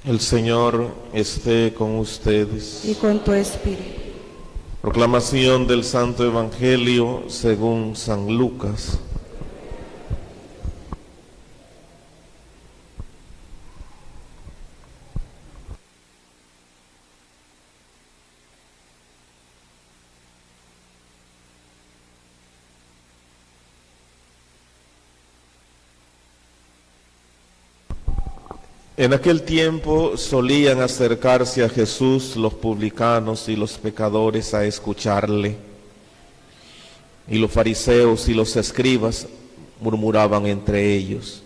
El Señor esté con ustedes. Y con tu espíritu. Proclamación del Santo Evangelio según San Lucas. En aquel tiempo solían acercarse a Jesús los publicanos y los pecadores a escucharle. Y los fariseos y los escribas murmuraban entre ellos: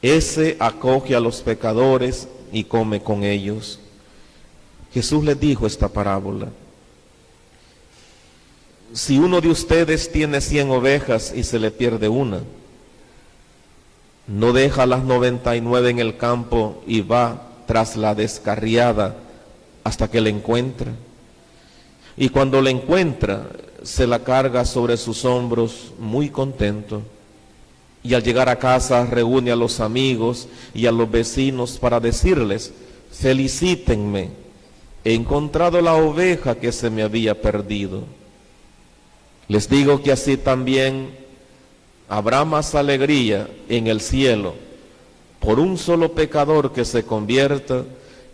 Ese acoge a los pecadores y come con ellos. Jesús les dijo esta parábola: Si uno de ustedes tiene 100 ovejas y se le pierde una, ¿no deja las 99 en el campo y va tras la descarriada hasta que la encuentra? Y cuando la encuentra, se la carga sobre sus hombros muy contento. Y al llegar a casa reúne a los amigos y a los vecinos para decirles: Felicítenme, he encontrado la oveja que se me había perdido. Les digo que así también habrá más alegría en el cielo por un solo pecador que se convierta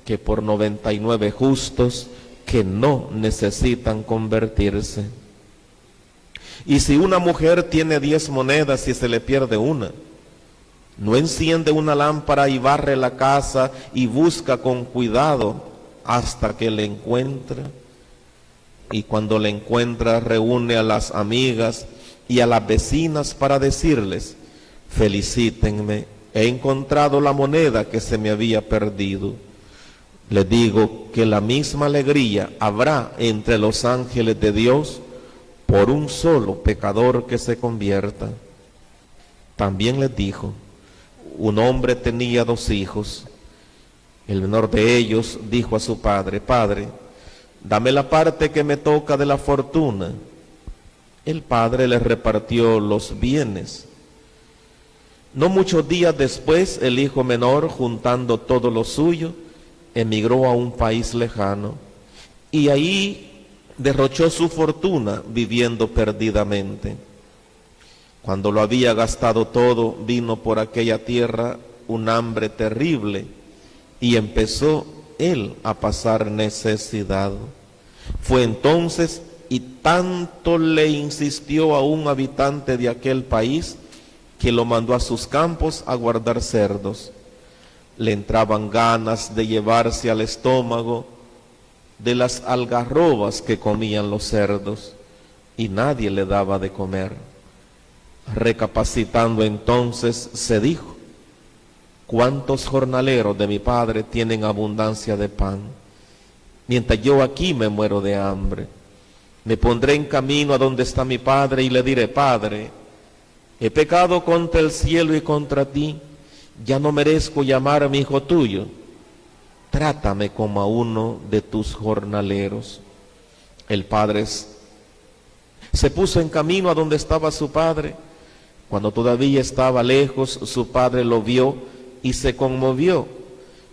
que por 99 justos que no necesitan convertirse. Y si una mujer tiene 10 monedas y se le pierde una, ¿no enciende una lámpara y barre la casa y busca con cuidado hasta que la encuentra? Y cuando la encuentra, reúne a las amigas y a las vecinas para decirles: Felicítenme, he encontrado la moneda que se me había perdido. Les digo que la misma alegría habrá entre los ángeles de Dios por un solo pecador que se convierta. También les dijo: Un hombre tenía 2 hijos. El menor de ellos dijo a su padre: Padre, dame la parte que me toca de la fortuna. El padre le repartió los bienes. No muchos días después, el hijo menor, juntando todo lo suyo, emigró a un país lejano y ahí derrochó su fortuna viviendo perdidamente. Cuando lo había gastado todo, vino por aquella tierra un hambre terrible y empezó él a pasar necesidad. Fue entonces y tanto le insistió a un habitante de aquel país que lo mandó a sus campos a guardar cerdos. Le entraban ganas de llevarse al estómago de las algarrobas que comían los cerdos y nadie le daba de comer. Recapacitando entonces se dijo: ¿Cuántos jornaleros de mi padre tienen abundancia de pan, mientras yo aquí me muero de hambre? Me pondré en camino a donde está mi padre y le diré: Padre, he pecado contra el cielo y contra ti, ya no merezco llamar a mi hijo tuyo. Trátame como a uno de tus jornaleros. El padre se puso en camino a donde estaba su padre. Cuando todavía estaba lejos, su padre lo vio y se conmovió,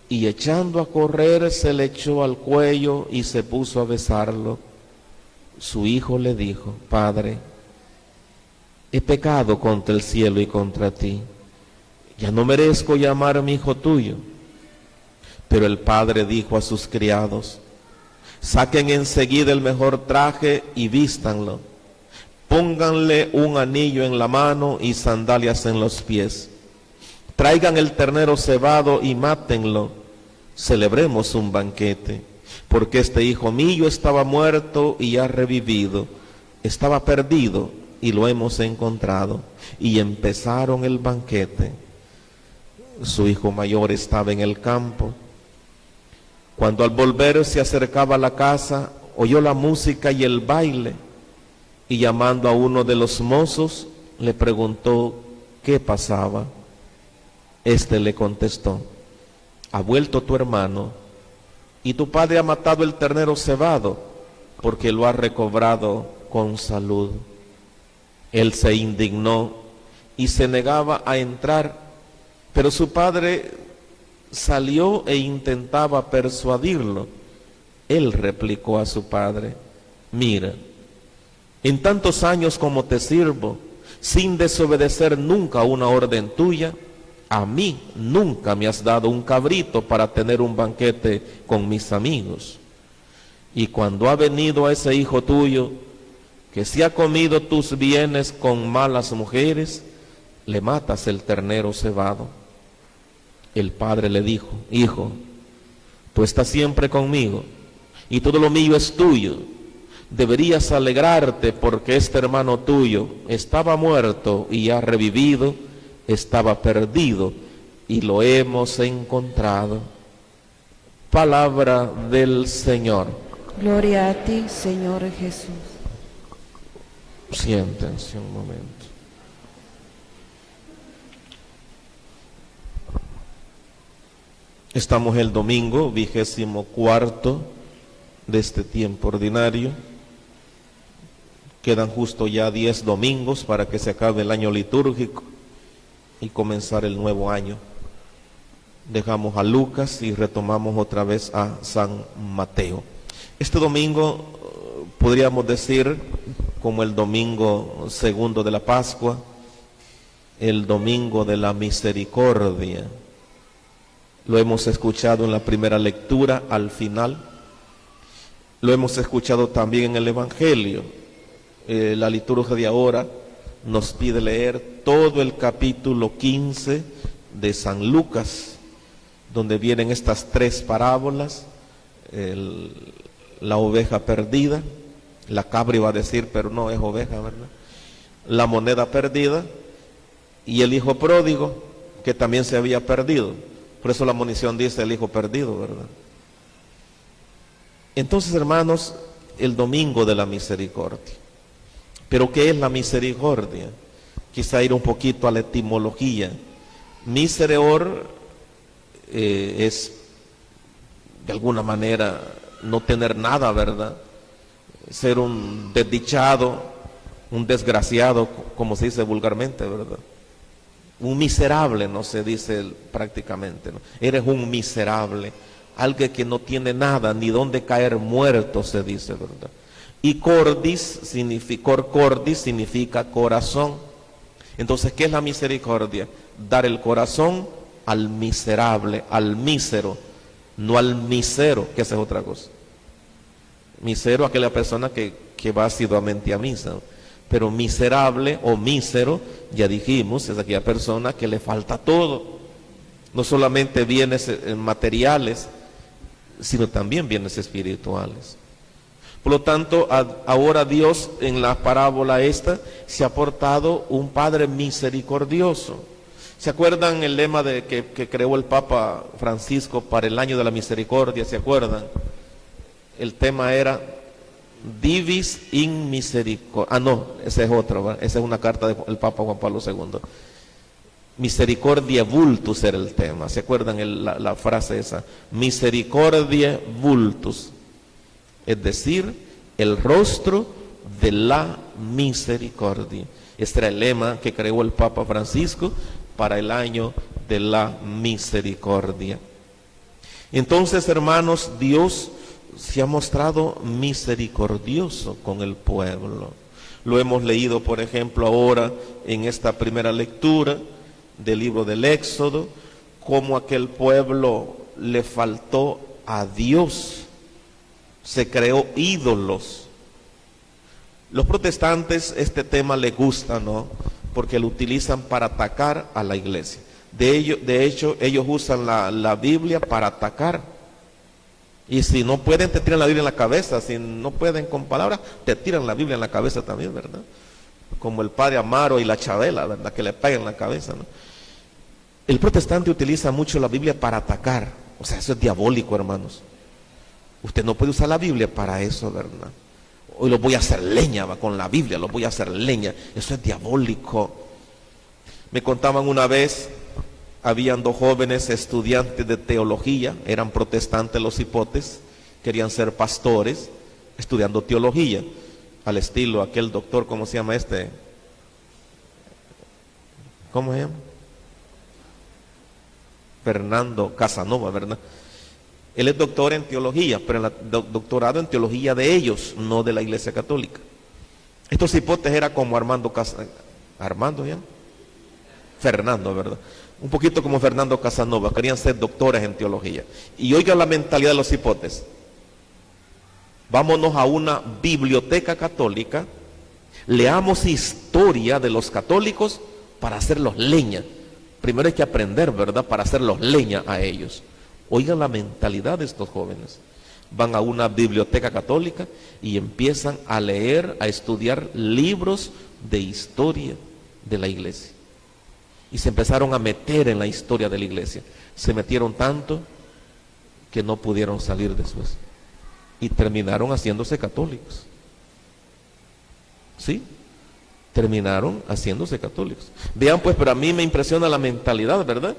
y echando a correr se le echó al cuello y se puso a besarlo. Su hijo le dijo: Padre, he pecado contra el cielo y contra ti, ya no merezco llamar a mi hijo tuyo. Pero el padre dijo a sus criados: Saquen enseguida el mejor traje y vístanlo, pónganle un anillo en la mano y sandalias en los pies, traigan el ternero cebado y mátenlo, celebremos un banquete. Porque este hijo mío estaba muerto y ha revivido, estaba perdido y lo hemos encontrado. Y empezaron el banquete. Su hijo mayor estaba en el campo. Cuando al volver se acercaba a la casa, oyó la música y el baile, y llamando a uno de los mozos, le preguntó qué pasaba. Este le contestó: Ha vuelto tu hermano, y tu padre ha matado el ternero cebado, porque lo ha recobrado con salud. Él se indignó y se negaba a entrar, pero su padre salió e intentaba persuadirlo. Él replicó a su padre: mira, en tantos años como te sirvo, sin desobedecer nunca una orden tuya, a mí nunca me has dado un cabrito para tener un banquete con mis amigos. Y cuando ha venido a ese hijo tuyo, que se ha comido tus bienes con malas mujeres, le matas el ternero cebado. El padre le dijo: hijo, tú estás siempre conmigo y todo lo mío es tuyo. Deberías alegrarte porque este hermano tuyo estaba muerto y ha revivido, estaba perdido y lo hemos encontrado. Palabra del Señor. Gloria a ti, Señor Jesús. Siéntense un momento. Estamos el domingo 24 de este tiempo ordinario. Quedan justo ya 10 domingos para que se acabe el año litúrgico y comenzar el nuevo año. Dejamos a Lucas y retomamos otra vez a San Mateo. Este domingo podríamos decir como el domingo segundo de la Pascua, el domingo de la misericordia. Lo hemos escuchado en la primera lectura al final. Lo hemos escuchado también en el Evangelio. La liturgia de ahora nos pide leer todo el capítulo 15 de San Lucas, donde vienen estas tres parábolas: la oveja perdida, la cabra iba a decir, pero no es oveja, ¿verdad? La moneda perdida y el hijo pródigo, que también se había perdido. Por eso la monición dice el hijo perdido, ¿verdad? Entonces, hermanos, el domingo de la misericordia. ¿Pero qué es la misericordia? Quizá ir un poquito a la etimología. Misereor es, de alguna manera, no tener nada, ¿verdad? Ser un desdichado, un desgraciado, como se dice vulgarmente, ¿verdad? Un miserable, no se dice prácticamente, ¿no? Eres un miserable, alguien que no tiene nada, ni dónde caer muerto, se dice, ¿verdad? Y cordis significa corazón. Entonces, ¿qué es la misericordia? Dar el corazón al miserable, al mísero, no al misero, que esa es otra cosa. Misero, aquella persona que va asiduamente a misa, ¿no? Pero miserable o mísero, ya dijimos, es aquella persona que le falta todo. No solamente bienes materiales, sino también bienes espirituales. Por lo tanto, ahora Dios en la parábola esta se ha portado un Padre misericordioso. ¿Se acuerdan el lema que creó el Papa Francisco para el año de la misericordia? ¿Se acuerdan? El tema era Divis in misericordia. Ah, no, ese es otro, ¿verdad? Esa es una carta del Papa Juan Pablo II. Misericordia vultus era el tema. ¿Se acuerdan la frase esa? Misericordia vultus. Es decir, el rostro de la misericordia. Este era el lema que creó el Papa Francisco para el año de la misericordia. Entonces, hermanos, Dios se ha mostrado misericordioso con el pueblo. Lo hemos leído, por ejemplo, ahora en esta primera lectura del libro del Éxodo, cómo aquel pueblo le faltó a Dios, se creó ídolos. Los protestantes este tema les gusta, ¿no? Porque lo utilizan para atacar a la iglesia. De hecho, ellos usan la Biblia para atacar. Y si no pueden, te tiran la Biblia en la cabeza. Si no pueden con palabras, te tiran la Biblia en la cabeza también, ¿verdad? Como el padre Amaro y la Chabela, ¿verdad? Que le pegan en la cabeza, ¿no? El protestante utiliza mucho la Biblia para atacar. O sea, eso es diabólico, hermanos. Usted no puede usar la Biblia para eso, ¿verdad? Hoy lo voy a hacer leña, va, con la Biblia, lo voy a hacer leña. Eso es diabólico. Me contaban una vez, habían dos jóvenes estudiantes de teología, eran protestantes los hipotes, querían ser pastores, estudiando teología, al estilo aquel doctor, ¿cómo se llama este? ¿Cómo se llama? Fernando Casanova, ¿verdad? Él es doctor en teología, pero doctorado en teología de ellos, no de la Iglesia Católica. Estos hipotes era como Armando ya, Fernando, ¿verdad? Un poquito como Fernando Casanova, querían ser doctores en teología. Y oiga la mentalidad de los hipotes. Vámonos a una biblioteca católica, leamos historia de los católicos para hacerlos leña. Primero hay que aprender, ¿verdad? Para hacerlos leña a ellos. Oigan la mentalidad de estos jóvenes. Van a una biblioteca católica y empiezan a leer, a estudiar libros de historia de la iglesia. Y se empezaron a meter en la historia de la iglesia. Se metieron tanto que no pudieron salir después. Y terminaron haciéndose católicos. ¿Sí? Terminaron haciéndose católicos. Vean pues, pero a mí me impresiona la mentalidad, ¿verdad?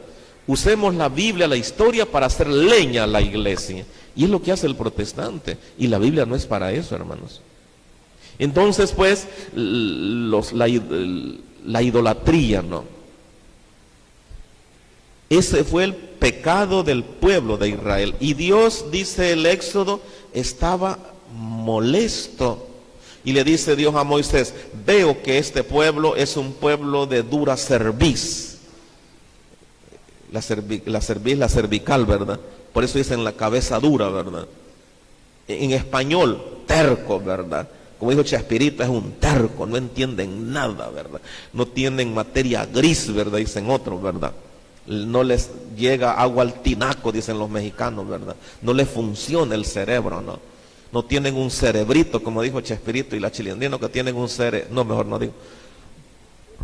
Usemos la Biblia, la historia, para hacer leña a la iglesia. Y es lo que hace el protestante. Y la Biblia no es para eso, hermanos. Entonces, pues, la idolatría, ¿no? Ese fue el pecado del pueblo de Israel. Y Dios, dice el Éxodo, estaba molesto. Y le dice Dios a Moisés: veo que este pueblo es un pueblo de dura cerviz. La cerviz, la cervical, ¿verdad? Por eso dicen la cabeza dura, ¿verdad? En español, terco, ¿verdad? Como dijo Chespirito, es un terco, no entienden nada, ¿verdad? No tienen materia gris, ¿verdad? Dicen otros, ¿verdad? No les llega agua al tinaco, dicen los mexicanos, ¿verdad? No les funciona el cerebro, ¿no? No tienen un cerebrito, como dijo Chespirito y la Chilindrino, que tienen un cerebro. No, mejor no digo.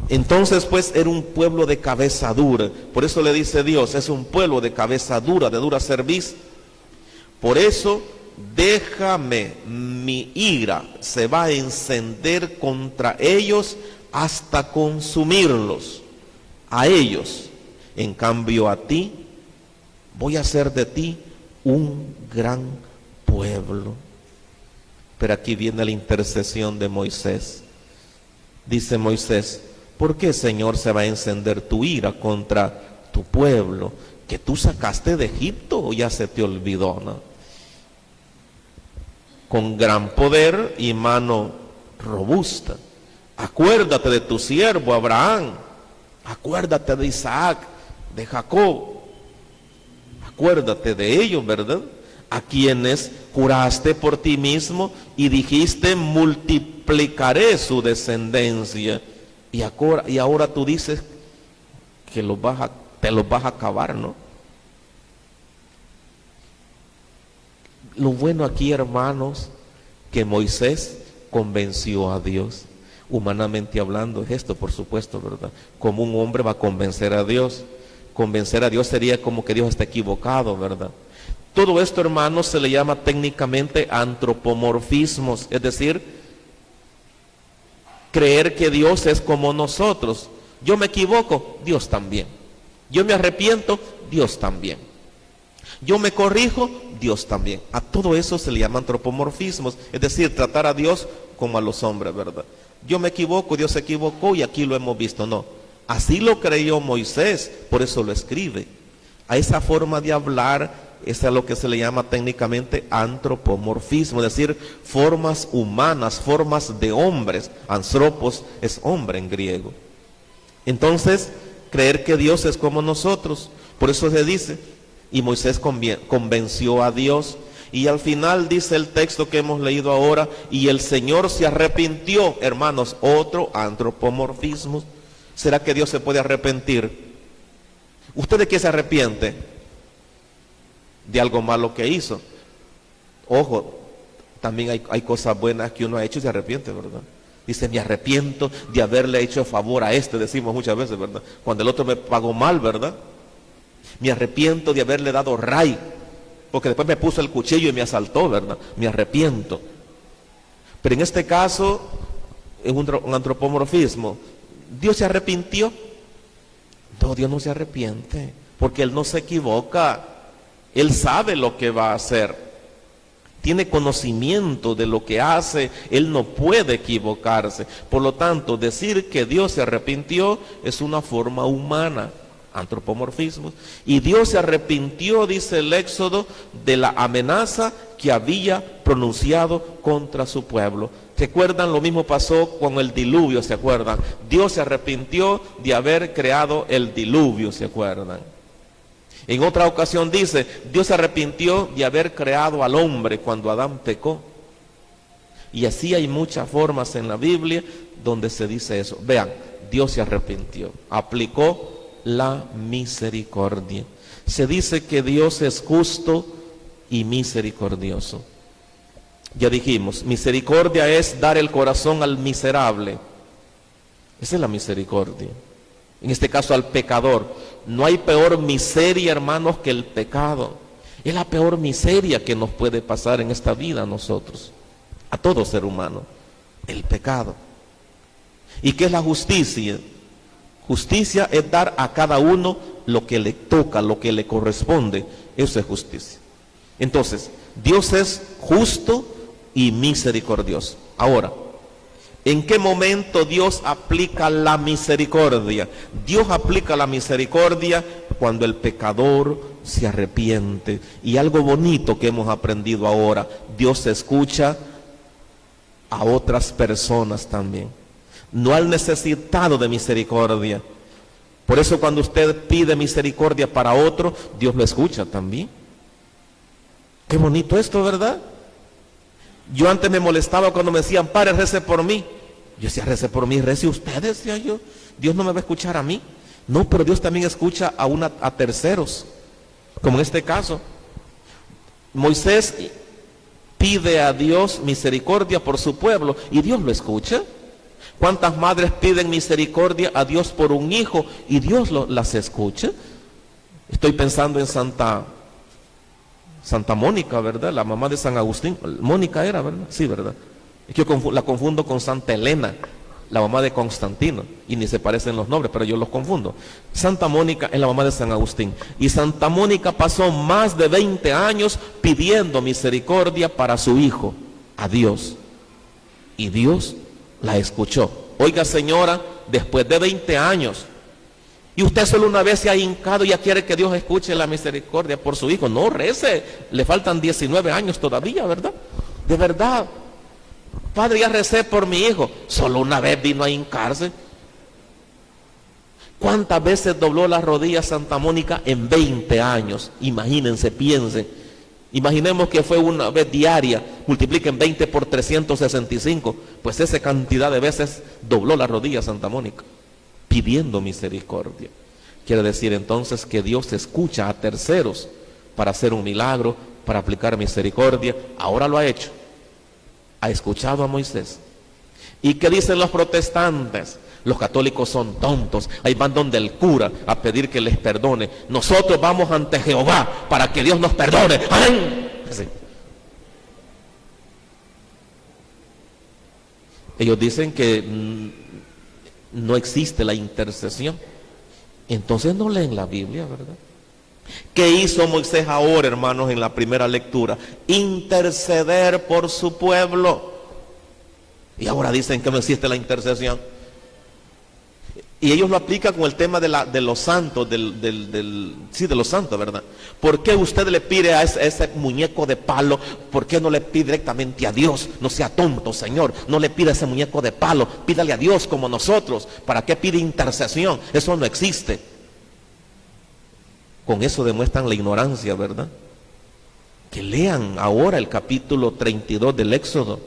Entonces, pues, era un pueblo de cabeza dura. Por eso le dice Dios, es un pueblo de cabeza dura, de dura cerviz. Por eso, déjame, mi ira se va a encender contra ellos hasta consumirlos. A ellos. En cambio a ti, voy a hacer de ti un gran pueblo. Pero aquí viene la intercesión de Moisés. Dice Moisés: ¿por qué, Señor, se va a encender tu ira contra tu pueblo que tú sacaste de Egipto, o ya se te olvidó, ¿no? Con gran poder y mano robusta. Acuérdate de tu siervo Abraham. Acuérdate de Isaac, de Jacob. Acuérdate de ellos, ¿verdad? A quienes juraste por ti mismo y dijiste: multiplicaré su descendencia. Y ahora tú dices que te los vas a acabar, ¿no? Lo bueno aquí, hermanos, que Moisés convenció a Dios. Humanamente hablando es esto, por supuesto, ¿verdad? Como un hombre va a convencer a Dios. Convencer a Dios sería como que Dios está equivocado, ¿verdad? Todo esto, hermanos, se le llama técnicamente antropomorfismos, es decir, creer que Dios es como nosotros. Yo me equivoco, Dios también. Yo me arrepiento, Dios también. Yo me corrijo, Dios también. A todo eso se le llama antropomorfismos, es decir, tratar a Dios como a los hombres, ¿verdad? Yo me equivoco, Dios se equivocó y aquí lo hemos visto. No, así lo creyó Moisés, por eso lo escribe. A esa forma de hablar, esa es lo que se le llama técnicamente antropomorfismo, es decir, formas humanas, formas de hombres. Anthropos es hombre en griego. Entonces, creer que Dios es como nosotros, por eso se dice, y Moisés convenció a Dios. Y al final dice el texto que hemos leído ahora: y el Señor se arrepintió. Hermanos, otro antropomorfismo. ¿Será que Dios se puede arrepentir? ¿Usted de qué se arrepiente? De algo malo que hizo. Ojo, también hay cosas buenas que uno ha hecho y se arrepiente, ¿verdad? Dice: me arrepiento de haberle hecho favor a este, decimos muchas veces, ¿verdad? Cuando el otro me pagó mal, ¿verdad? Me arrepiento de haberle dado ray, porque después me puso el cuchillo y me asaltó, ¿verdad? Me arrepiento. Pero en este caso es un antropomorfismo. ¿Dios se arrepintió? No, Dios no se arrepiente, porque Él no se equivoca. Él sabe lo que va a hacer. Tiene conocimiento de lo que hace. Él no puede equivocarse. Por lo tanto, decir que Dios se arrepintió es una forma humana. antropomorfismos. Y Dios se arrepintió, dice el Éxodo, de la amenaza que había pronunciado contra su pueblo. ¿Se acuerdan? Lo mismo pasó con el diluvio, ¿se acuerdan? Dios se arrepintió de haber creado el diluvio, ¿se acuerdan? En otra ocasión dice, Dios se arrepintió de haber creado al hombre cuando Adán pecó. Y así hay muchas formas en la Biblia donde se dice eso. Vean, Dios se arrepintió, aplicó la misericordia. Se dice que Dios es justo y misericordioso. Ya dijimos, misericordia es dar el corazón al miserable. Esa es la misericordia. En este caso al pecador. No hay peor miseria, hermanos, que el pecado. Es la peor miseria que nos puede pasar en esta vida a nosotros, a todo ser humano, el pecado. ¿Y qué es la justicia? Justicia es dar a cada uno lo que le toca, lo que le corresponde. Eso es justicia. Entonces, Dios es justo y misericordioso. Ahora, ¿en qué momento Dios aplica la misericordia? Dios aplica la misericordia cuando el pecador se arrepiente. Y algo bonito que hemos aprendido ahora, Dios escucha a otras personas también, no al necesitado de misericordia. Por eso cuando usted pide misericordia para otro, Dios lo escucha también. Qué bonito esto, ¿verdad? Yo antes me molestaba cuando me decían, Padre, rece por mí. Yo decía, rece por mí, rece usted, decía yo. Dios no me va a escuchar a mí. No, pero Dios también escucha a terceros. Como en este caso, Moisés pide a Dios misericordia por su pueblo y Dios lo escucha. ¿Cuántas madres piden misericordia a Dios por un hijo y Dios las escucha? Estoy pensando en Santa Mónica, ¿verdad? La mamá de San Agustín. Mónica era, ¿verdad? Sí, ¿verdad? Es que yo la confundo con Santa Elena, la mamá de Constantino, y ni se parecen los nombres, pero yo los confundo. Santa Mónica es la mamá de San Agustín, y Santa Mónica pasó más de 20 años pidiendo misericordia para su hijo, a Dios, y Dios la escuchó. Oiga, señora, después de 20 años, y usted solo una vez se ha hincado y ya quiere que Dios escuche la misericordia por su hijo. No, rece, le faltan 19 años todavía, ¿verdad? De verdad. Padre, ya recé por mi hijo. Solo una vez vino a hincarse. ¿Cuántas veces dobló las rodillas Santa Mónica en 20 años? Imagínense, piensen. Imaginemos que fue una vez diaria. Multipliquen 20 por 365. Pues esa cantidad de veces dobló las rodillas Santa Mónica, pidiendo misericordia. Quiere decir entonces que Dios escucha a terceros para hacer un milagro, para aplicar misericordia. Ahora lo ha hecho. Ha escuchado a Moisés. ¿Y qué dicen los protestantes? Los católicos son tontos. Ahí van donde el cura a pedir que les perdone. Nosotros vamos ante Jehová para que Dios nos perdone. ¡Amén! Sí. Ellos dicen que no existe la intercesión. Entonces no leen la Biblia, ¿verdad? ¿Qué hizo Moisés ahora, hermanos, en la primera lectura? Interceder por su pueblo. Y ahora dicen que no existe la intercesión. Y ellos lo aplican con el tema de los santos, de los santos, ¿verdad? ¿Por qué usted le pide a ese muñeco de palo? ¿Por qué no le pide directamente a Dios? No sea tonto, Señor. No le pide a ese muñeco de palo. Pídale a Dios como nosotros. ¿Para qué pide intercesión? Eso no existe. Con eso demuestran la ignorancia, ¿verdad? Que lean ahora el capítulo 32 del Éxodo.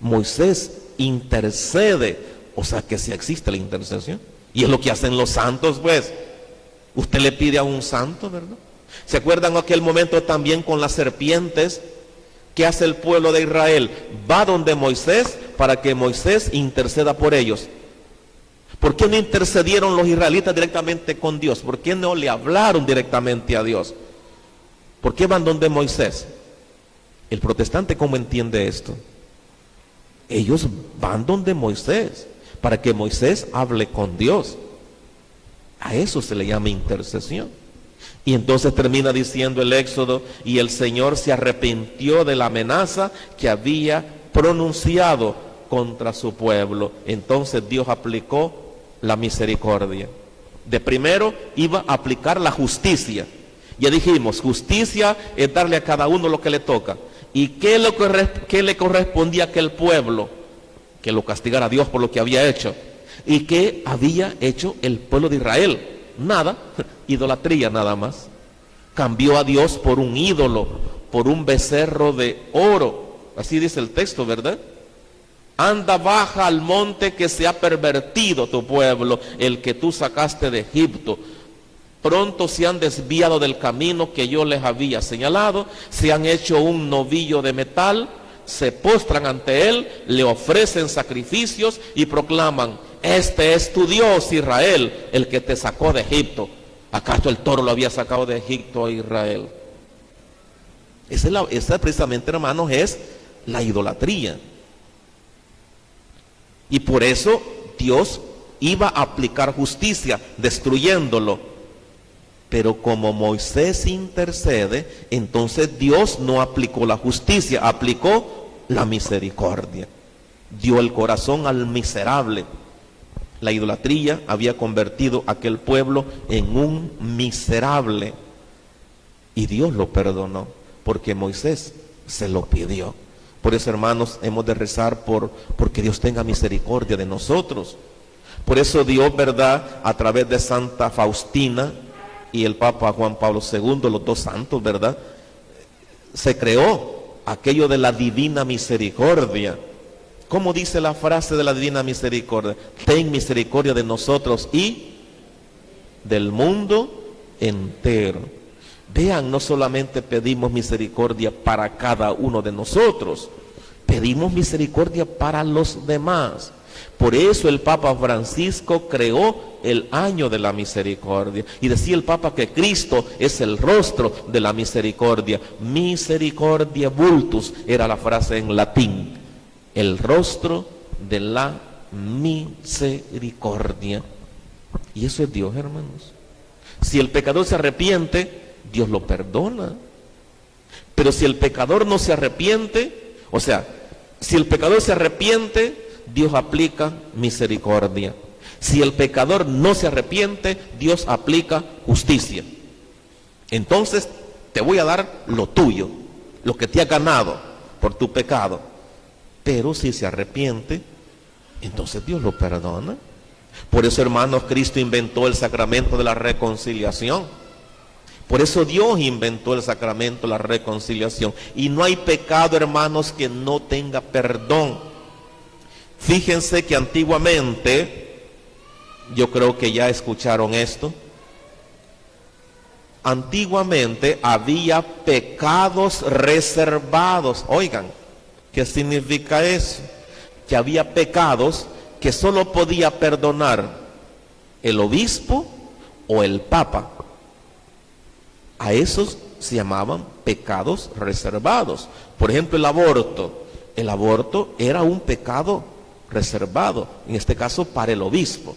Moisés intercede, o sea que sí existe la intercesión. Y es lo que hacen los santos, pues. Usted le pide a un santo, ¿verdad? ¿Se acuerdan aquel momento también con las serpientes? ¿Qué hace el pueblo de Israel? Va donde Moisés para que Moisés interceda por ellos. ¿Por qué no intercedieron los israelitas directamente con Dios? ¿Por qué no le hablaron directamente a Dios? ¿Por qué van donde Moisés? El protestante, ¿cómo entiende esto? Ellos van donde Moisés para que Moisés hable con Dios. A eso se le llama intercesión. Y entonces termina diciendo el Éxodo, y el Señor se arrepintió de la amenaza que había pronunciado contra su pueblo. Entonces Dios aplicó la misericordia. De primero iba a aplicar la justicia. Ya dijimos, justicia es darle a cada uno lo que le toca. ¿Y qué le correspondía a aquel pueblo? Que lo castigara a Dios por lo que había hecho. ¿Y qué había hecho el pueblo de Israel? Nada, idolatría nada más. Cambió a Dios por un ídolo, por un becerro de oro. Así dice el texto, ¿verdad? Anda, baja al monte que se ha pervertido tu pueblo, el que tú sacaste de Egipto. Pronto se han desviado del camino que yo les había señalado, se han hecho un novillo de metal, se postran ante él, le ofrecen sacrificios y proclaman: este es tu Dios, Israel, el que te sacó de Egipto. ¿Acaso el toro lo había sacado de Egipto a Israel? Esa precisamente, hermanos, es la idolatría. Y por eso Dios iba a aplicar justicia, destruyéndolo. Pero como Moisés intercede, entonces Dios no aplicó la justicia, aplicó la misericordia. Dio el corazón al miserable. La idolatría había convertido a aquel pueblo en un miserable. Y Dios lo perdonó, porque Moisés se lo pidió. Por eso, hermanos, hemos de rezar porque Dios tenga misericordia de nosotros. Por eso Dios, ¿verdad?, a través de Santa Faustina y el Papa Juan Pablo II, los dos santos, ¿verdad?, se creó aquello de la divina misericordia. ¿Cómo dice la frase de la divina misericordia? Ten misericordia de nosotros y del mundo entero. Vean, no solamente pedimos misericordia para cada uno de nosotros, pedimos misericordia para los demás. Por eso el Papa Francisco creó el año de la misericordia. Y decía el Papa que Cristo es el rostro de la misericordia. Misericordia vultus era la frase en latín. El rostro de la misericordia. Y eso es Dios, hermanos. Si el pecador se arrepiente, Dios lo perdona. Pero si el pecador no se arrepiente, o sea, si el pecador se arrepiente, Dios aplica misericordia. Si el pecador no se arrepiente, Dios aplica justicia. Entonces, te voy a dar lo tuyo, lo que te ha ganado por tu pecado. Pero si se arrepiente, entonces Dios lo perdona. Por eso, hermanos, Cristo inventó el sacramento de la reconciliación. Por eso Dios inventó el sacramento de la reconciliación. Y no hay pecado, hermanos, que no tenga perdón. Fíjense que antiguamente, yo creo que ya escucharon esto, antiguamente había pecados reservados. Oigan, ¿qué significa eso? Que había pecados que solo podía perdonar el obispo o el papa. A esos se llamaban pecados reservados. Por ejemplo, el aborto. El aborto era un pecado reservado, en este caso para el obispo.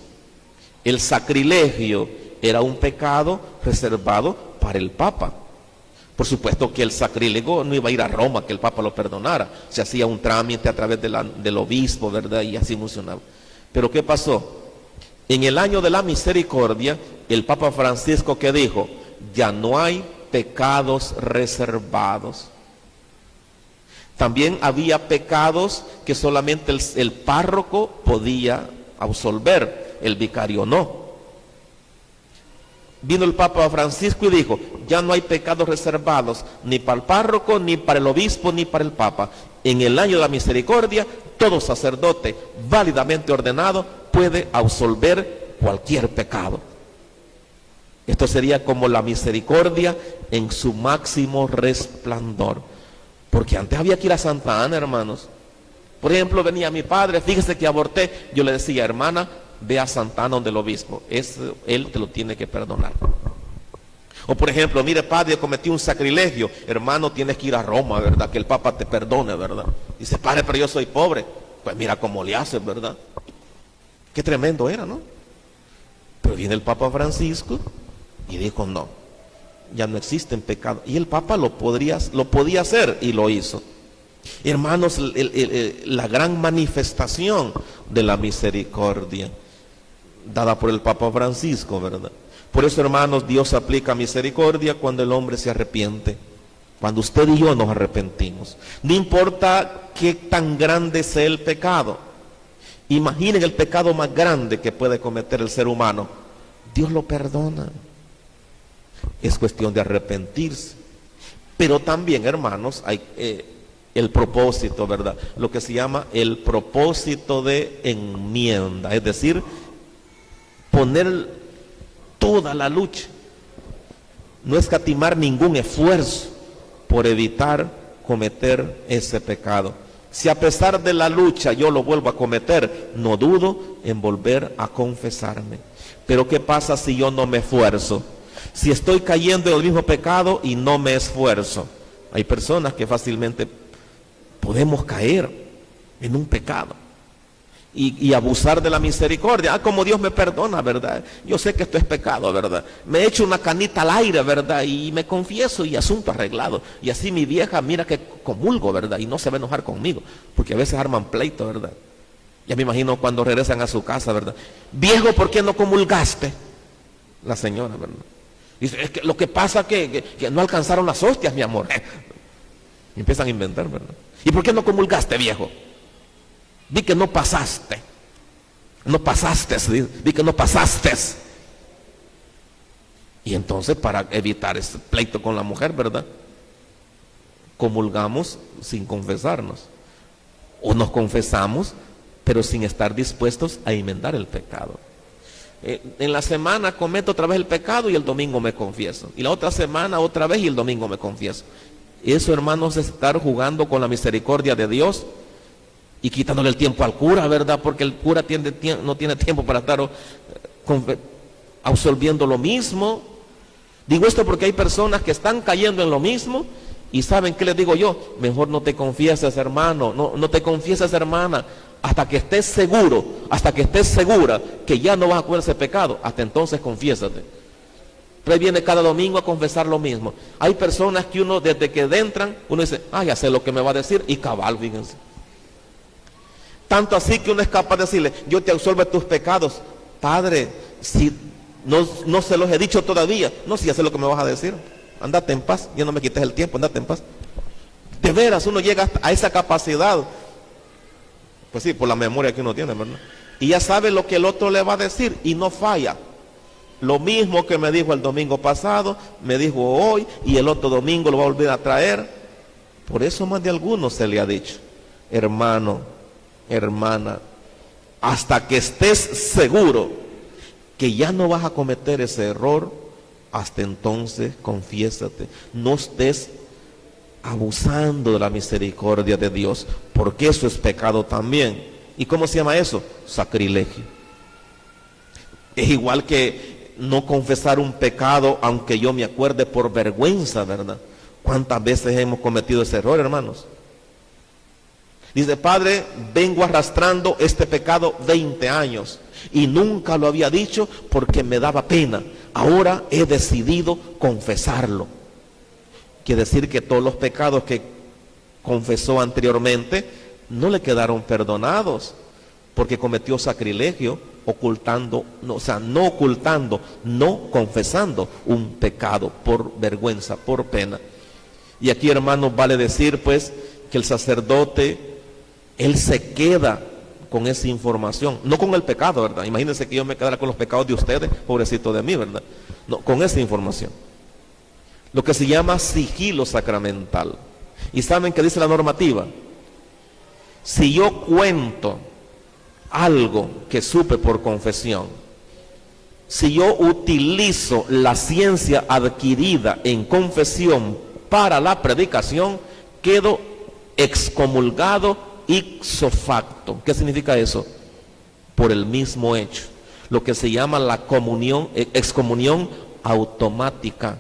El sacrilegio era un pecado reservado para el papa. Por supuesto que el sacrílego no iba a ir a Roma que el papa lo perdonara. Se hacía un trámite a través del obispo, ¿verdad? Y así funcionaba. Pero ¿qué pasó? En el año de la misericordia, el Papa Francisco, ¿qué dijo? Ya no hay pecados reservados. También había pecados que solamente el párroco podía absolver, el vicario no. Vino el Papa Francisco y dijo, ya no hay pecados reservados, ni para el párroco, ni para el obispo, ni para el papa. En el año de la misericordia, todo sacerdote válidamente ordenado puede absolver cualquier pecado. Esto sería como la misericordia en su máximo resplandor. Porque antes había que ir a Santa Ana, hermanos. Por ejemplo, venía mi padre, fíjese que aborté. Yo le decía, hermana, ve a Santa Ana donde el obispo. Él te lo tiene que perdonar. O por ejemplo, mire padre, cometí un sacrilegio. Hermano, tienes que ir a Roma, ¿verdad? Que el Papa te perdone, ¿verdad? Dice, padre, pero yo soy pobre. Pues mira cómo le haces, ¿verdad? Qué tremendo era, ¿no? Pero viene el Papa Francisco y dijo, no, ya no existen pecados. Y el Papa lo podía hacer y lo hizo. Hermanos, la gran manifestación de la misericordia. dada por el Papa Francisco, ¿verdad? Por eso, hermanos, Dios aplica misericordia cuando el hombre se arrepiente. Cuando usted y yo nos arrepentimos. No importa qué tan grande sea el pecado. Imaginen el pecado más grande que puede cometer el ser humano. Dios lo perdona. Es cuestión de arrepentirse. Pero también, hermanos, hay el propósito, ¿verdad? Lo que se llama el propósito de enmienda. Es decir, poner toda la lucha. No escatimar ningún esfuerzo por evitar cometer ese pecado. Si a pesar de la lucha yo lo vuelvo a cometer, no dudo en volver a confesarme. Pero ¿qué pasa si yo no me esfuerzo? Si estoy cayendo en el mismo pecado y no me esfuerzo. Hay personas que fácilmente podemos caer en un pecado y abusar de la misericordia. Como Dios me perdona, ¿verdad? Yo sé que esto es pecado, ¿verdad? Me echo una canita al aire, ¿verdad? Y me confieso y asunto arreglado. Y así mi vieja mira que comulgo, ¿verdad? Y no se va a enojar conmigo, porque a veces arman pleito, ¿verdad? Ya me imagino cuando regresan a su casa, ¿verdad? Viejo, ¿por qué no comulgaste? La señora, ¿verdad? Dice, es que lo que pasa que no alcanzaron las hostias, mi amor. Y empiezan a inventar, ¿verdad? ¿Y por qué no comulgaste, viejo? Di que no pasaste. No pasaste, di que no pasaste. Y entonces, para evitar ese pleito con la mujer, ¿verdad? Comulgamos sin confesarnos. O nos confesamos, pero sin estar dispuestos a enmendar el pecado. En la semana cometo otra vez el pecado y el domingo me confieso. Y la otra semana otra vez y el domingo me confieso. Eso, hermanos, es estar jugando con la misericordia de Dios y quitándole el tiempo al cura, ¿verdad? Porque el cura no tiene tiempo para estar absolviendo lo mismo. Digo esto porque hay personas que están cayendo en lo mismo y ¿saben qué les digo yo? Mejor no te confieses, hermano, no te confieses, hermana, hasta que estés seguro, hasta que estés segura que ya no vas a cometer ese pecado. Hasta entonces confiésate. Pero ahí viene cada domingo a confesar lo mismo. Hay personas que uno, desde que entran, uno dice, ya sé lo que me va a decir, y cabal, fíjense. Tanto así que uno es capaz de decirle, yo te absuelvo tus pecados. Padre, si no se los he dicho todavía, no, si ya sé lo que me vas a decir, andate en paz, ya no me quites el tiempo, andate en paz. De veras, uno llega a esa capacidad, pues sí, por la memoria que uno tiene, ¿verdad? Y ya sabe lo que el otro le va a decir y no falla. Lo mismo que me dijo el domingo pasado, me dijo hoy y el otro domingo lo va a volver a traer. Por eso más de algunos se le ha dicho, hermano, hermana, hasta que estés seguro que ya no vas a cometer ese error, hasta entonces confiésate. No estés abusando de la misericordia de Dios, porque eso es pecado también. ¿Y cómo se llama eso? Sacrilegio. Es igual que no confesar un pecado aunque yo me acuerde por vergüenza, ¿verdad? ¿Cuántas veces hemos cometido ese error, hermanos? Dice, Padre, vengo arrastrando este pecado 20 años y nunca lo había dicho porque me daba pena. Ahora he decidido confesarlo. Quiere decir que todos los pecados que confesó anteriormente no le quedaron perdonados porque cometió sacrilegio, ocultando, no confesando un pecado por vergüenza, por pena. Y aquí, hermanos, vale decir pues que el sacerdote, él se queda con esa información, no con el pecado, ¿verdad? Imagínense que yo me quedara con los pecados de ustedes, pobrecito de mí, ¿verdad? No, con esa información. Lo que se llama sigilo sacramental. ¿Y saben qué dice la normativa? Si yo cuento algo que supe por confesión, si yo utilizo la ciencia adquirida en confesión para la predicación, quedo excomulgado ipso facto. ¿Qué significa eso? Por el mismo hecho. Lo que se llama la excomunión automática.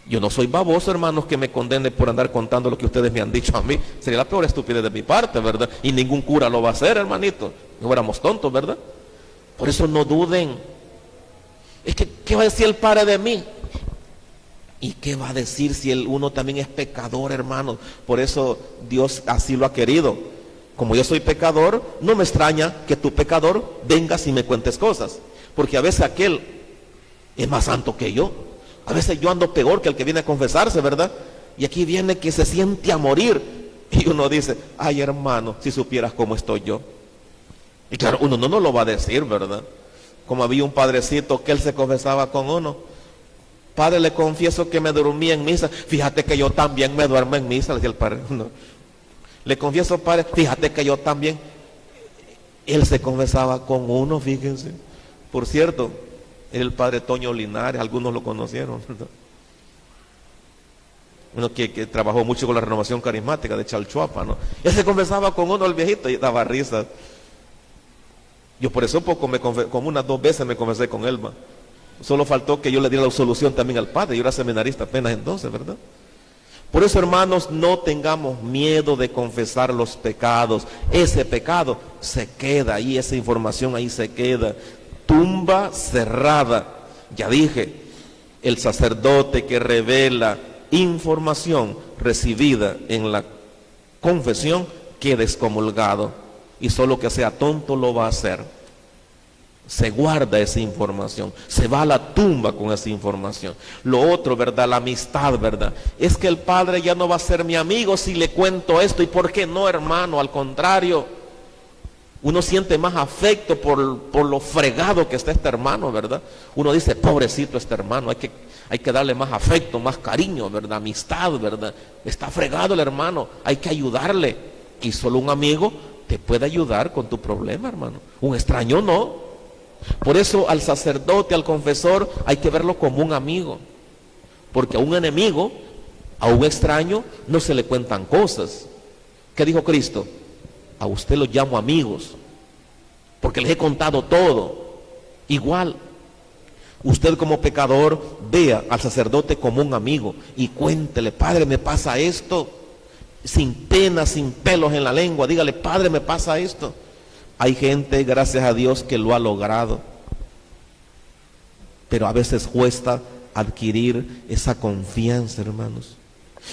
Yo no soy baboso, hermanos, que me condene por andar contando lo que ustedes me han dicho a mí. Sería la peor estupidez de mi parte, ¿verdad? Y ningún cura lo va a hacer, hermanito. No fuéramos tontos, ¿verdad? Por eso no duden. Es que, ¿qué va a decir el Padre de mí? ¿Y qué va a decir si uno también es pecador, hermanos? Por eso Dios así lo ha querido. Como yo soy pecador, no me extraña que tu pecador vengas y me cuentes cosas. Porque a veces aquel es más santo que yo. A veces yo ando peor que el que viene a confesarse, ¿verdad? Y aquí viene que se siente a morir. Y uno dice, ay hermano, si supieras cómo estoy yo. Y claro, uno no lo va a decir, ¿verdad? Como había un padrecito que él se confesaba con uno. Padre, le confieso que me dormí en misa. Fíjate que yo también me duermo en misa, le decía el padre. No. Le confieso, padre, fíjate que yo también. Él se confesaba con uno, fíjense. Por cierto, era el padre Toño Linares, algunos lo conocieron, ¿verdad? Uno que trabajó mucho con la renovación carismática de Chalchuapa, ¿no? Él se confesaba con uno, el viejito, y daba risas. Yo por eso poco como unas 2 veces me confesé con él, ¿va? Solo faltó que yo le diera la absolución también al padre. Yo era seminarista apenas entonces, ¿verdad? Por eso, hermanos, no tengamos miedo de confesar los pecados. Ese pecado se queda ahí, esa información ahí se queda. Tumba cerrada. Ya dije, el sacerdote que revela información recibida en la confesión queda excomulgado. Y solo que sea tonto lo va a hacer. Se guarda esa información, se va a la tumba con esa información. Lo otro, ¿verdad? La amistad, ¿verdad? Es que el padre ya no va a ser mi amigo si le cuento esto. ¿Y por qué no, hermano? Al contrario, uno siente más afecto por lo fregado que está este hermano, ¿verdad? Uno dice, pobrecito este hermano, hay que darle más afecto, más cariño, ¿verdad? Amistad, ¿verdad? Está fregado el hermano, hay que ayudarle. Y solo un amigo te puede ayudar con tu problema, hermano. Un extraño no. Por eso al sacerdote, al confesor, hay que verlo como un amigo. Porque a un enemigo, a un extraño, no se le cuentan cosas. ¿Qué dijo Cristo? A usted los llamo amigos, porque les he contado todo. Igual, usted como pecador, vea al sacerdote como un amigo y cuéntele, padre, me pasa esto. Sin pena, sin pelos en la lengua, dígale, padre, me pasa esto. Hay gente, gracias a Dios, que lo ha logrado, pero a veces cuesta adquirir esa confianza, hermanos.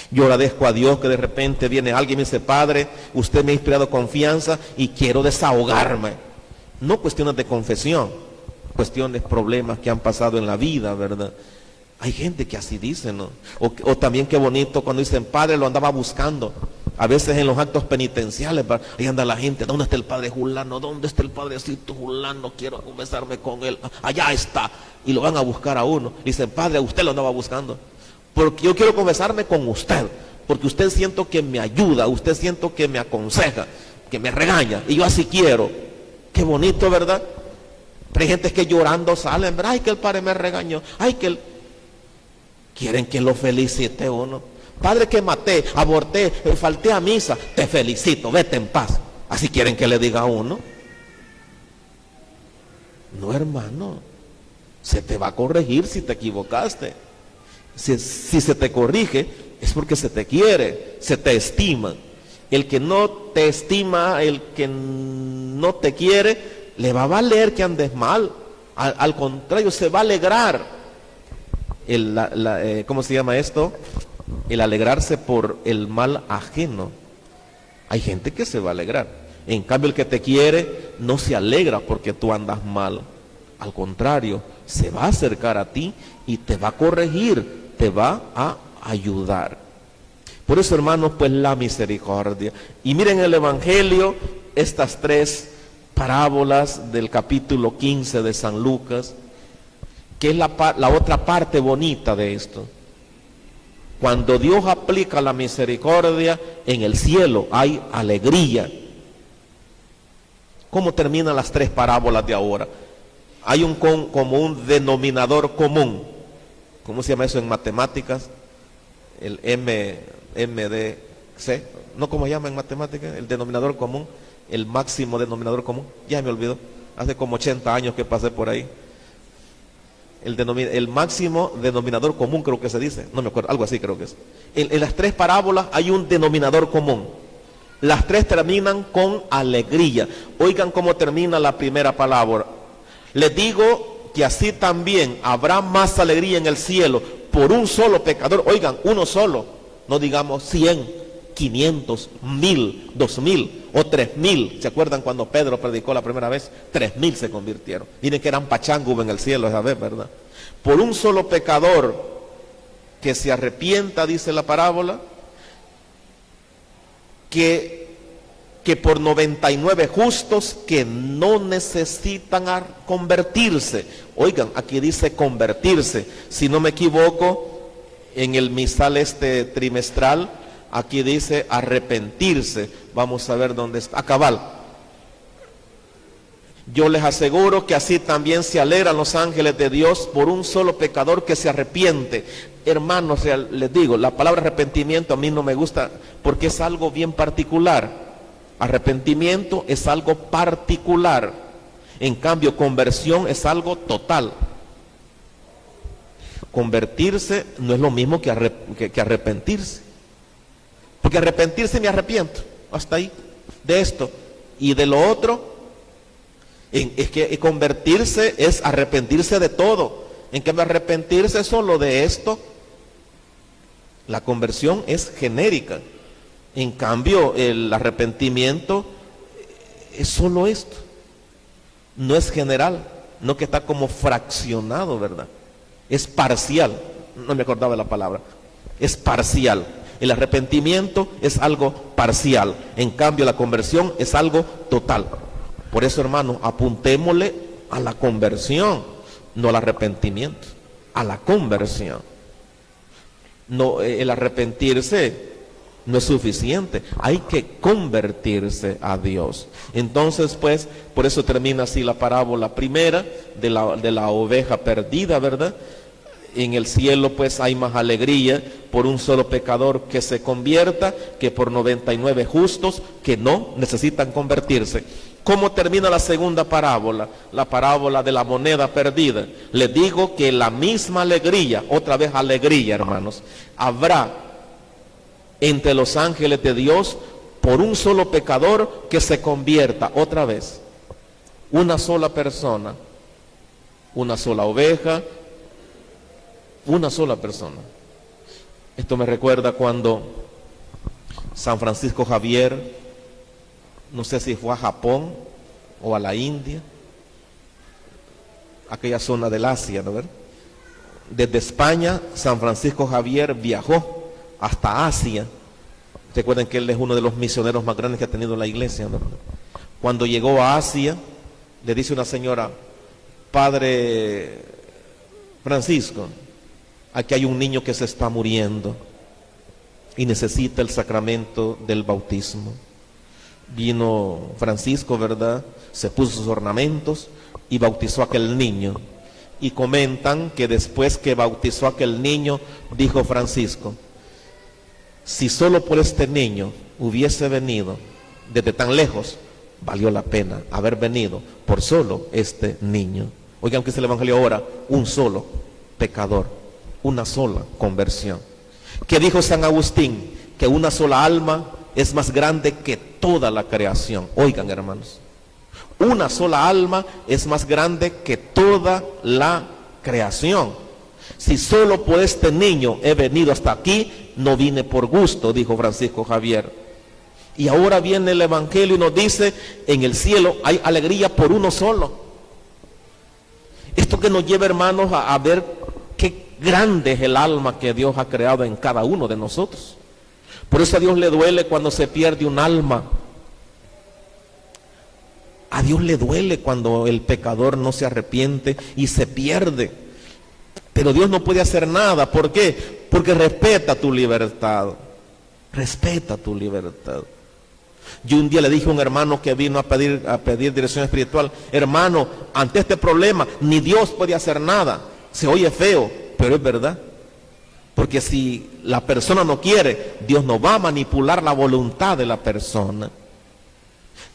Yo agradezco a Dios que de repente viene alguien y me dice, padre, usted me ha inspirado confianza y quiero desahogarme. No cuestiones de confesión, cuestiones, problemas que han pasado en la vida, ¿verdad? Hay gente que así dice, ¿no? O también qué bonito cuando dicen, padre, lo andaba buscando. A veces en los actos penitenciales, ahí anda la gente, ¿dónde está el padre Julano? ¿Dónde está el padrecito Julano? Quiero confesarme con él. Allá está. Y lo van a buscar a uno. Dicen, padre, usted lo andaba buscando. Porque yo quiero confesarme con usted. Porque usted siento que me ayuda, usted siento que me aconseja, que me regaña. Y yo así quiero. Qué bonito, ¿verdad? Pero hay gente que llorando salen, ¿verdad? Ay, que el padre me regañó. Ay, que quieren que lo felicite uno. Padre, que maté, aborté, falté a misa, te felicito, vete en paz. Así quieren que le diga a uno. No, hermano, se te va a corregir si te equivocaste. Si se te corrige, es porque se te quiere, se te estima. El que no te estima, el que no te quiere, le va a valer que andes mal. Al contrario, se va a alegrar. ¿Cómo se llama esto? El alegrarse por el mal ajeno. Hay gente que se va a alegrar. En cambio, el que te quiere no se alegra porque tú andas mal. Al contrario, se va a acercar a ti y te va a corregir, te va a ayudar. Por eso, hermanos, pues la misericordia. Y miren el Evangelio, estas 3 parábolas del capítulo 15 de San Lucas, que es la otra parte bonita de esto. Cuando Dios aplica la misericordia, en el cielo hay alegría. ¿Cómo terminan las 3 parábolas de ahora? Hay como un denominador común. ¿Cómo se llama eso en matemáticas? El MDC. ¿No cómo se llama en matemáticas? El denominador común. El máximo denominador común. Ya me olvidó. Hace como 80 años que pasé por ahí. El máximo denominador común, creo que se dice, no me acuerdo, algo así creo que es. En las 3 parábolas hay un denominador común. Las 3 terminan con alegría. Oigan cómo termina la primera parábola. Les digo que así también habrá más alegría en el cielo por un solo pecador. Oigan, uno solo, no digamos 100, 500, 1000, 2000. o 3,000. ¿Se acuerdan cuando Pedro predicó la primera vez? 3,000 se convirtieron. Miren que eran pachangos en el cielo esa vez, ¿verdad? Por un solo pecador que se arrepienta, dice la parábola, que por 99 justos que no necesitan convertirse. Oigan, aquí dice convertirse. Si no me equivoco, en el misal trimestral, aquí dice arrepentirse. Vamos a ver dónde está. Cabal. Yo les aseguro que así también se alegran los ángeles de Dios por un solo pecador que se arrepiente. Hermanos, les digo, la palabra arrepentimiento a mí no me gusta porque es algo bien particular. Arrepentimiento es algo particular. En cambio, conversión es algo total. Convertirse no es lo mismo que arrepentirse. Porque arrepentirse me arrepiento. Hasta ahí. De esto. Y de lo otro, es que convertirse es arrepentirse de todo. En cambio, arrepentirse solo de esto. La conversión es genérica. En cambio, el arrepentimiento es solo esto. No es general, no que está como fraccionado, ¿verdad? Es parcial. No me acordaba la palabra. Es parcial. El arrepentimiento es algo parcial. En cambio, la conversión es algo total. Por eso, hermano, apuntémosle a la conversión, no al arrepentimiento, a la conversión. No, el arrepentirse no es suficiente, hay que convertirse a Dios. Entonces, pues, por eso termina así la parábola primera de la oveja perdida, ¿verdad? En el cielo, pues, hay más alegría por un solo pecador que se convierta que por 99 justos que no necesitan convertirse. ¿Cómo termina la segunda parábola? La parábola de la moneda perdida. Les digo que la misma alegría, otra vez alegría, hermanos, habrá entre los ángeles de Dios por un solo pecador que se convierta. Otra vez, una sola persona, una sola oveja, una sola persona. Esto me recuerda cuando San Francisco Javier, no sé si fue a Japón o a la India, aquella zona del Asia, ¿no? Desde España, San Francisco Javier viajó hasta Asia. Recuerden que él es uno de los misioneros más grandes que ha tenido la iglesia, ¿no? Cuando llegó a Asia, le dice una señora: Padre Francisco, aquí hay un niño que se está muriendo y necesita el sacramento del bautismo. Vino Francisco, ¿verdad? Se puso sus ornamentos y bautizó a aquel niño. Y comentan que después que bautizó a aquel niño, dijo Francisco: si solo por este niño hubiese venido desde tan lejos, valió la pena haber venido por solo este niño. Oigan que es el evangelio ahora: un solo pecador, una sola conversión. ¿Qué dijo San Agustín? Que una sola alma es más grande que toda la creación. Oigan, hermanos, una sola alma es más grande que toda la creación. Si solo por este niño he venido hasta aquí, no vine por gusto, dijo Francisco Javier. Y ahora viene el evangelio y nos dice: en el cielo hay alegría por uno solo. Esto que nos lleva, hermanos, a ver qué grande es el alma que Dios ha creado en cada uno de nosotros. Por eso a Dios le duele cuando se pierde un alma. A Dios le duele cuando el pecador no se arrepiente y se pierde. Pero Dios no puede hacer nada. ¿Por qué? Porque respeta tu libertad. Respeta tu libertad. Yo un día le dije a un hermano que vino a pedir dirección espiritual: hermano, ante este problema ni Dios puede hacer nada. Se oye feo, pero es verdad. Porque si la persona no quiere, Dios no va a manipular la voluntad de la persona.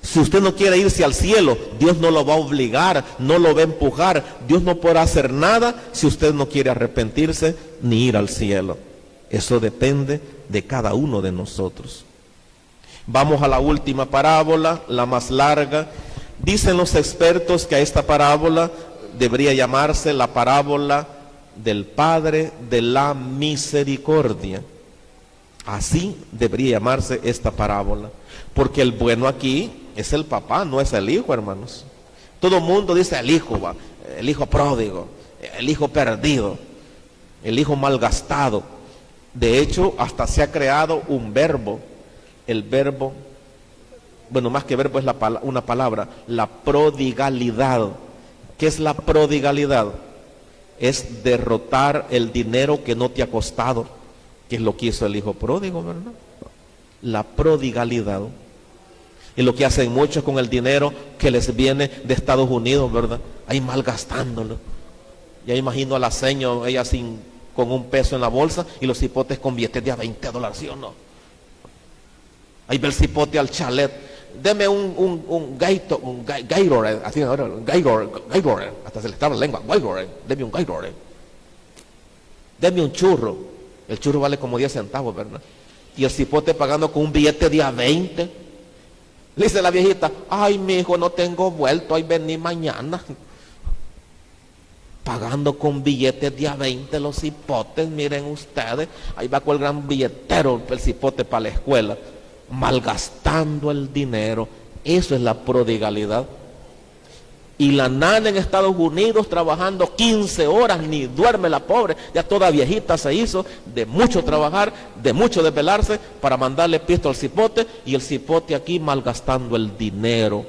Si usted no quiere irse al cielo, Dios no lo va a obligar, no lo va a empujar. Dios no podrá hacer nada si usted no quiere arrepentirse ni ir al cielo. Eso depende de cada uno de nosotros. Vamos a la última parábola, la más larga. Dicen los expertos que a esta parábola debería llamarse la parábola del Padre de la Misericordia. Así debería llamarse esta parábola, porque el bueno aquí es el papá, no es el hijo, hermanos. Todo el mundo dice el hijo, el hijo pródigo, el hijo perdido, el hijo malgastado. De hecho, hasta se ha creado un verbo. El verbo, bueno, más que verbo es una palabra, la prodigalidad. ¿Qué es la prodigalidad? Es derrotar el dinero que no te ha costado, que es lo que hizo el hijo pródigo, ¿verdad? La prodigalidad. Y lo que hacen muchos con el dinero que les viene de Estados Unidos, ¿verdad? Ahí malgastándolo. Ya imagino a la señora, ella con un peso en la bolsa y los cipotes con billetes de a $20, ¿sí o no? Ahí ve el cipote al chalet. Deme un Gatorade, así ahora, Gatorade, hasta se le estaba la lengua, Gatorade, deme un Gatorade. Deme un churro. El churro vale como 10 centavos, ¿verdad? Y el cipote pagando con un billete de a 20. Le dice la viejita, ay, mi hijo, no tengo vuelto, ahí vení mañana. Pagando con billetes de a 20 los cipotes, miren ustedes. Ahí va con el gran billetero el cipote para la escuela, malgastando el dinero. Eso es la prodigalidad. Y la nana en Estados Unidos trabajando 15 horas, ni duerme la pobre, ya toda viejita se hizo, de mucho trabajar, de mucho desvelarse, para mandarle pisto al cipote, y el cipote aquí malgastando el dinero.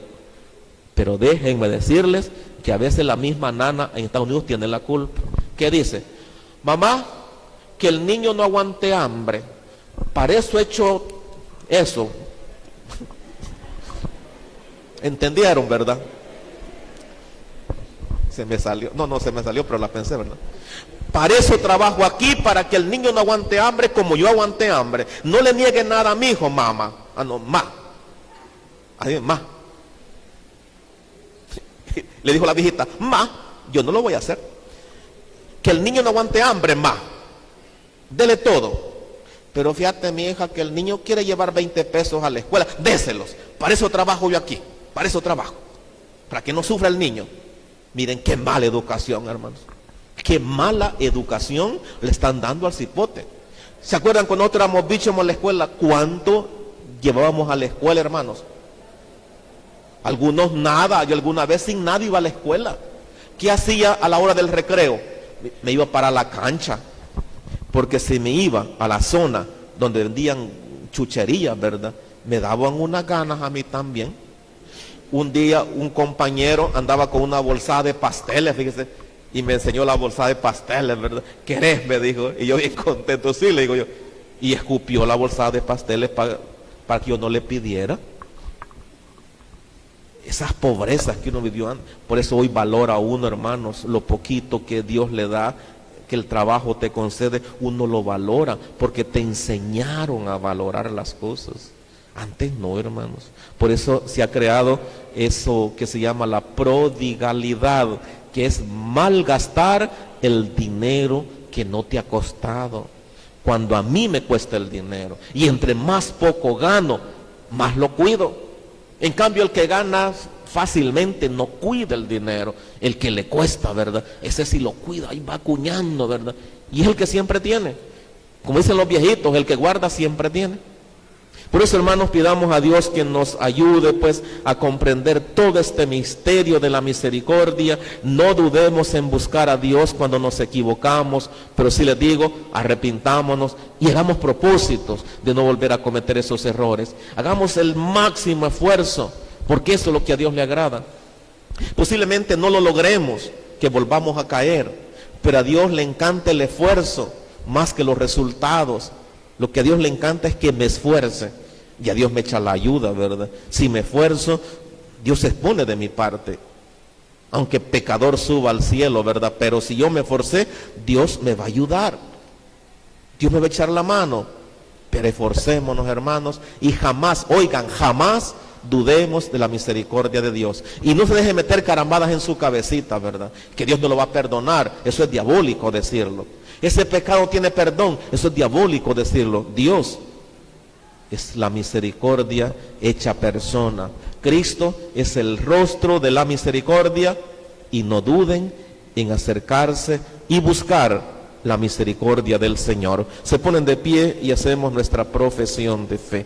Pero déjenme decirles que a veces la misma nana en Estados Unidos tiene la culpa. ¿Qué dice? Mamá, que el niño no aguante hambre, para eso he hecho eso. ¿Entendieron, verdad? Se me salió, no se me salió, pero la pensé, ¿verdad? Para eso trabajo aquí, para que el niño no aguante hambre como yo aguanté hambre. No le niegue nada a mi hijo, mamá. Ah, no, ma. Ahí, ma. Le dijo la viejita, ma, yo no lo voy a hacer. Que el niño no aguante hambre, ma. Dele todo. Pero fíjate, mi hija, que el niño quiere llevar 20 pesos a la escuela. Déselos. Para eso trabajo yo aquí. Para eso trabajo. Para que no sufra el niño. Miren qué mala educación, hermanos. Qué mala educación le están dando al cipote. ¿Se acuerdan cuando nosotros éramos bichos en la escuela? ¿Cuánto llevábamos a la escuela, hermanos? Algunos nada. Yo alguna vez sin nada iba a la escuela. ¿Qué hacía a la hora del recreo? Me iba para la cancha. Porque si me iba a la zona donde vendían chucherías, ¿verdad? Me daban unas ganas a mí también. Un día un compañero andaba con una bolsa de pasteles, fíjese, y me enseñó la bolsa de pasteles, ¿verdad? ¿Querés? Me dijo, y yo bien contento, sí, le digo yo. Y escupió la bolsa de pasteles para que yo no le pidiera. Esas pobrezas que uno vivió antes. Por eso hoy valora a uno, hermanos, lo poquito que Dios le da, que el trabajo te concede, uno lo valora, porque te enseñaron a valorar las cosas. Antes no, hermanos. Por eso se ha creado eso que se llama la prodigalidad, que es malgastar el dinero que no te ha costado. Cuando a mí me cuesta el dinero, y entre más poco gano, más lo cuido. En cambio, el que gana fácilmente no cuida el dinero. El que le cuesta, ¿verdad? Ese sí lo cuida, ahí va acuñando, ¿verdad? Y es el que siempre tiene. Como dicen los viejitos, el que guarda siempre tiene. Por eso, hermanos, pidamos a Dios que nos ayude pues a comprender todo este misterio de la misericordia. No dudemos en buscar a Dios cuando nos equivocamos, pero sí les digo, arrepintámonos y hagamos propósitos de no volver a cometer esos errores. Hagamos el máximo esfuerzo, porque eso es lo que a Dios le agrada. Posiblemente no lo logremos, que volvamos a caer, pero a Dios le encanta el esfuerzo más que los resultados. Lo que a Dios le encanta es que me esfuerce, y a Dios me echa la ayuda, ¿verdad? Si me esfuerzo, Dios se pone de mi parte, aunque pecador suba al cielo, ¿verdad? Pero si yo me esforcé, Dios me va a ayudar, Dios me va a echar la mano. Pero esforcémonos, hermanos, y jamás, oigan, jamás dudemos de la misericordia de Dios. Y no se deje meter carambadas en su cabecita, ¿verdad? Que Dios no lo va a perdonar. Eso es diabólico decirlo. Ese pecado tiene perdón. Eso es diabólico decirlo. Dios es la misericordia hecha persona. Cristo es el rostro de la misericordia, y no duden en acercarse y buscar la misericordia del Señor. Se ponen de pie y hacemos nuestra profesión de fe.